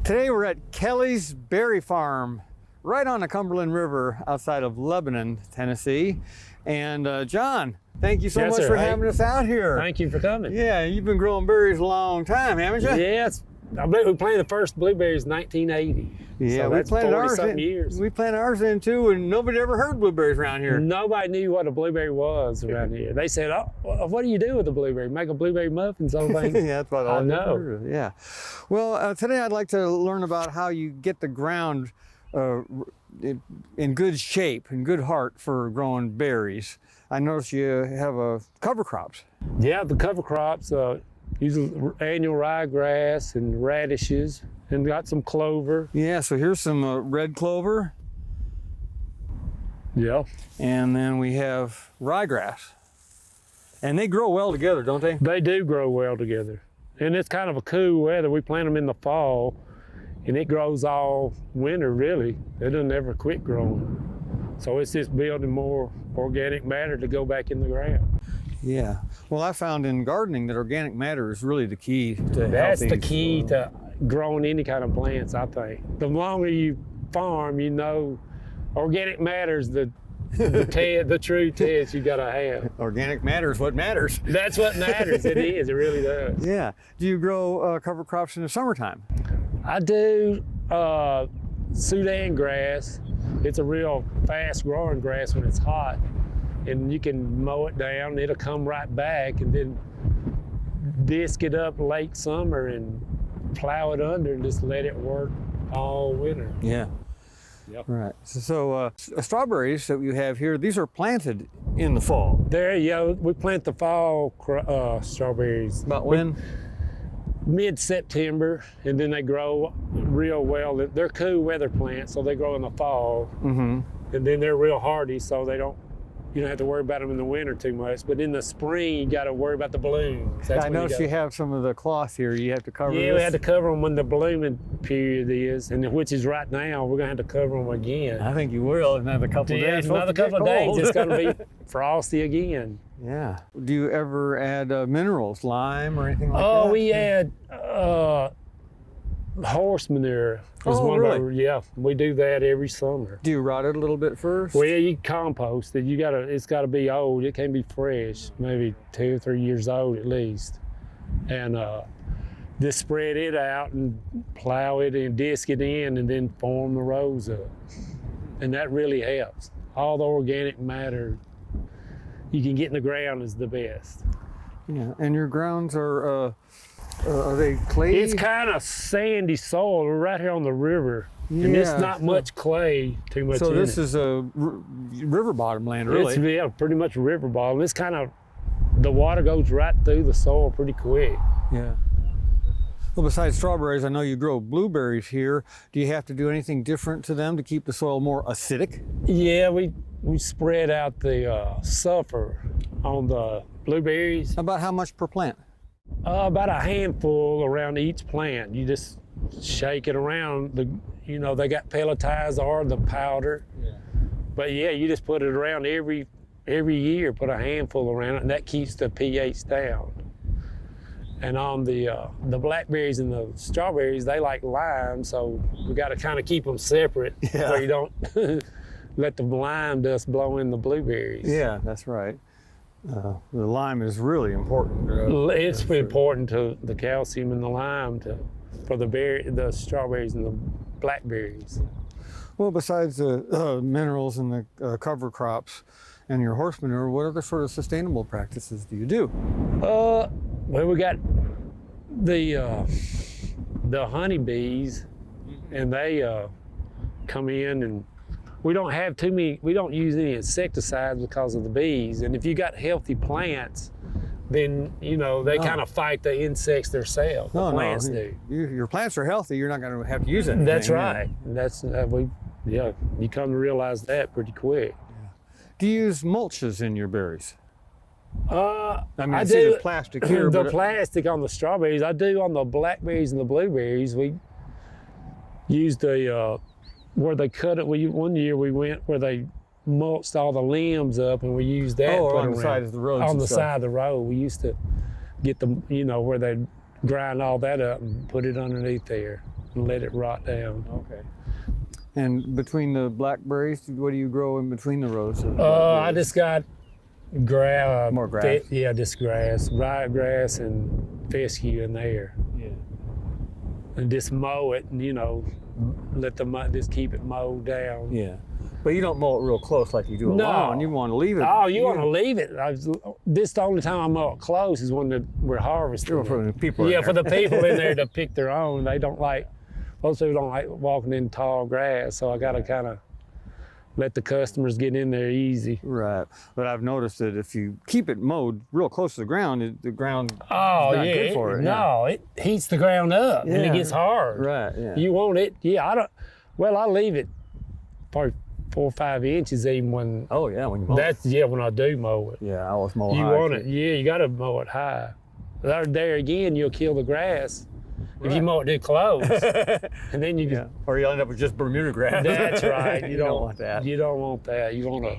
Today we're at Kelley's Berry Farm, right on the Cumberland River outside of Lebanon, Tennessee. And John, thank you so much for having us out here. Thank you for coming. Yeah, you've been growing berries a long time, haven't you? Yes. I believe we planted the first blueberries in 1980. Yeah, so we that's planted 40 ours something in. years. We planted ours in too, and nobody ever heard blueberries around here. Nobody knew what a blueberry was around here. They said, "Oh, what do you do with a blueberry? Make a blueberry muffin, something." Yeah, that's what I know. Yeah. Well, today I'd like to learn about how you get the ground in good shape, in good heart for growing berries. I notice you have cover crops. Yeah, the cover crops use annual ryegrass and radishes, and got some clover. Yeah, so here's some red clover. Yeah. And then we have ryegrass. And they grow well together, don't they? They do grow well together. And it's kind of a cool weather. We plant them in the fall, and it grows all winter, really. It doesn't ever quit growing. So it's just building more organic matter to go back in the ground. Yeah. Well, I found in gardening that organic matter is really the key to That's the key to growing any kind of plants, I think. The longer you farm, you know, organic matter is the true test you gotta have. Organic matter is what matters. That's what matters. It is. It really does. Yeah. Do you grow cover crops in the summertime? I do Sudan grass. It's a real fast growing grass when it's hot. And you can mow it down, and it'll come right back, and then disc it up late summer and plow it under and just let it work all winter. Yeah. Yep. Right. So strawberries that you have here, these are planted in the fall. There you go. We plant the fall strawberries. About when? Mid-September, and then they grow real well. They're cool weather plants, so they grow in the fall. Mm-hmm. And then they're real hardy, so you don't have to worry about them in the winter too much. But in the spring, you got to worry about the blooms. I noticed you have some of the cloth here. You have to cover Yeah, this. we had to cover them when the blooming period is, and which is right now. We're going to have to cover them again. I think you will in another couple of days. Another couple of days, it's going to be frosty again. Yeah. Do you ever add minerals, lime or anything like that? Oh, we add horse manure. Really? Yeah, we do that every summer. Do you rot it a little bit first? Well, yeah, you compost it. It's got to be old. It can't be fresh, maybe 2 or 3 years old at least. And just spread it out and plow it and disc it in and then form the rows up. And that really helps. All the organic matter you can get in the ground is the best. Yeah, and your grounds are they clay? It's kind of sandy soil. We're right here on the river. Yeah, and it's not much clay, too much. So this is a river bottom land, really? It's pretty much river bottom. It's kind of, the water goes right through the soil pretty quick. Yeah. Well, besides strawberries, I know you grow blueberries here. Do you have to do anything different to them to keep the soil more acidic? Yeah, we spread out the sulfur on the blueberries. About how much per plant? About a handful around each plant. You just shake it around. They got pelletized or the powder. Yeah. But yeah, you just put it around every year, put a handful around it, and that keeps the pH down. And on the blackberries and the strawberries, they like lime, so we got to kind of keep them separate so you don't let the lime dust blow in the blueberries. Yeah, that's right. The lime is really important. It's important to the calcium in the lime for the strawberries and the blackberries. Well, besides the minerals and the cover crops and your horse manure, what other sort of sustainable practices do you do? Well, we got the honeybees, and they come in, and we don't use any insecticides because of the bees. And if you got healthy plants, then they kind of fight the insects themselves. The plants do. Your plants are healthy. You're not going to have to use anything. That's right. That's you come to realize that pretty quick. Yeah. Do you use mulches in your berries? I see do the plastic here. The plastic on the strawberries. I do on the blackberries and the blueberries. We use the where they cut it. One year we went where they mulched all the limbs up, and we used that. On the side of the road. On the side of the road, we used to get them, where they grind all that up and put it underneath there. and let it rot down. Okay. And between the blackberries, what do you grow in between the rows? Of I just got grass. More grass? Yeah, just grass, ryegrass and fescue in there. Yeah. And just mow it and, you know, let the mud, just keep it mowed down. Yeah. But you don't mow it real close like you do a lawn. You want to leave it. Oh, you want to leave it. This the only time I mow it close is when we're harvesting. For the people. Yeah, for the people in there to pick their own. They don't like, most people don't like walking in tall grass, so I got to kind of let the customers get in there easy. Right. But I've noticed that if you keep it mowed real close to the ground, the ground is Oh, not yeah. good for it. No, it heats the ground up and Yeah. it gets hard. Right, yeah. You want it, I leave it probably 4 or 5 inches even when, Oh, yeah, when you mow it. when I do mow it. Yeah, I always mow You high. want it, you got to mow it high. There again, you'll kill the grass if you mow it too close. And then you Yeah. Or you'll end up with just Bermuda grass. That's right. You don't want that. You don't want that. You want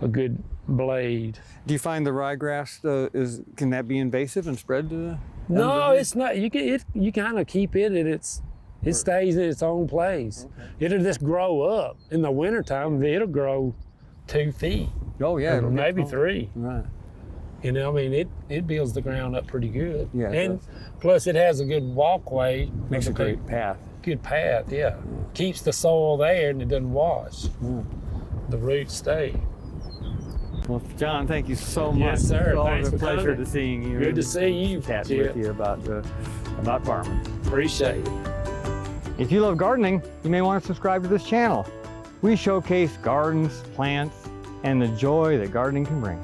a good blade. Do you find the ryegrass can that be invasive and spread to the? No, it's not. You kind of keep it and it stays in its own place. Okay. It'll just grow up. In the wintertime, it'll grow 2 feet. Oh yeah, maybe 3. Right. You know, I mean, it builds the ground up pretty good. Yeah. And plus, it has a good walkway. Makes a great path. Good path, yeah. Keeps the soil there and it doesn't wash. Yeah. The roots stay. Well, John, thank you so much. Yes, sir. It's always Thanks a for pleasure coming. to seeing you. Good to see you. Chat with you about farming. Appreciate it. If you love gardening, you may want to subscribe to this channel. We showcase gardens, plants, and the joy that gardening can bring.